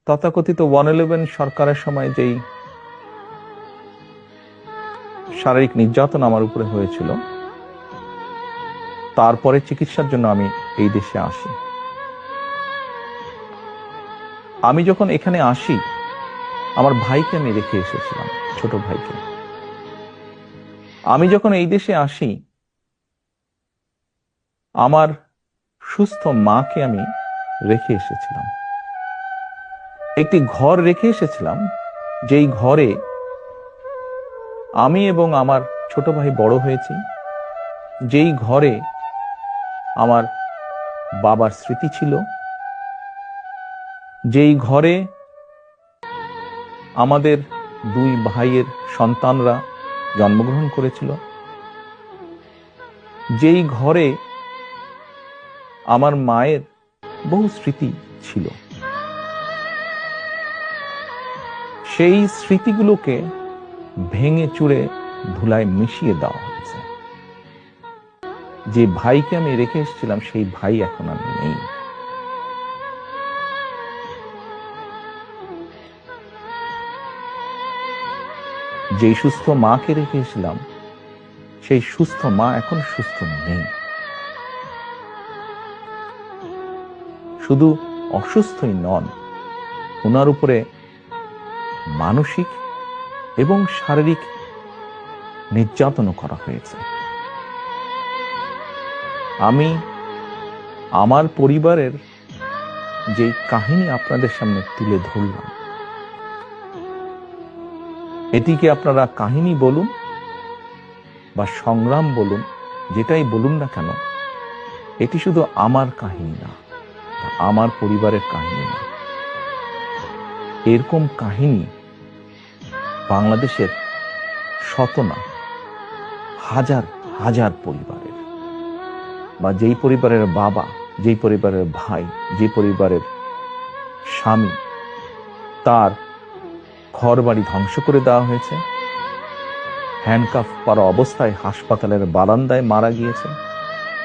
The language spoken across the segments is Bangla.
তথাকথিত 111 সরকারের সময় যেই শারীরিক নির্যাতন আমার উপরে হয়েছিল, তারপরে চিকিৎসার জন্য আমি এই দেশে আসি। আমি যখন এখানে আসি, আমার ভাইকে আমি রেখে এসেছিলাম, ছোট ভাইকে। আমি যখন এই দেশে আসি, আমার সুস্থ মাকে আমি রেখে এসেছিলাম। একটি ঘর রেখে এসেছিলাম, যেই ঘরে আমি এবং আমার ছোট ভাই বড় হয়েছি, যেই ঘরে আমার বাবার স্মৃতি ছিল, যেই ঘরে আমাদের দুই ভাইয়ের সন্তানরা জন্মগ্রহণ করেছিল, যেই ঘরে আমার মায়ের বহু স্মৃতি ছিল, সেই স্মৃতিগুলোকে ভেঙে চুরে ধুলায় মিশিয়ে দেওয়া হয়েছে। যে ভাইকে আমি রেখে এসেছিলাম, সেই ভাই এখন আমি নেই। যেই সুস্থ মাকে রেখে এসেছিলাম, সেই সুস্থ মা এখন সুস্থ নেই। শুধু অসুস্থই নন, ওনার উপরে মানসিক এবং শারীরিক নির্যাতনও করা হয়েছে। আমি আমার পরিবারের যে কাহিনী আপনাদের সামনে তুলে ধরলাম, এটিকে আপনারা কাহিনী বলুন বা সংগ্রাম বলুন, যেটাই বলুন না কেন, এটি শুধু আমার কাহিনী না, আমার পরিবারের কাহিনী না। এরকম কাহিনী বাংলাদেশের শত না, হাজার হাজার পরিবারের, বা যেই পরিবারের বাবা, যেই পরিবারের ভাই, যে পরিবারের স্বামী, তার ঘরবাড়ি ধ্বংস করে দেওয়া হয়েছে, হ্যান্ডকাফ পরা অবস্থায় হাসপাতালের বারান্দায় মারা গিয়েছে,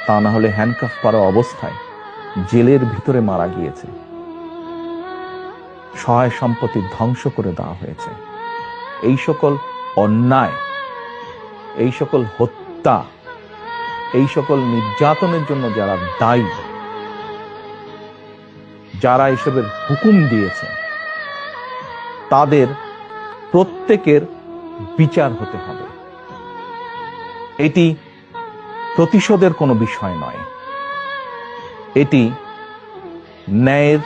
তা না হলে হ্যান্ডকাফ পরা অবস্থায় জেলের ভিতরে মারা গিয়েছে, সহায় সম্পত্তি ধ্বংস করে দেওয়া হয়েছে। এই সকল অন্যায়, এই সকল হত্যা, এই সকল নির্যাতনের জন্য যারা দায়ী, যারা এসবের হুকুম দিয়েছে, তাদের প্রত্যেকের বিচার হতে হবে। এটি প্রতিশোধের কোনো বিষয় নয়, এটি ন্যায়ের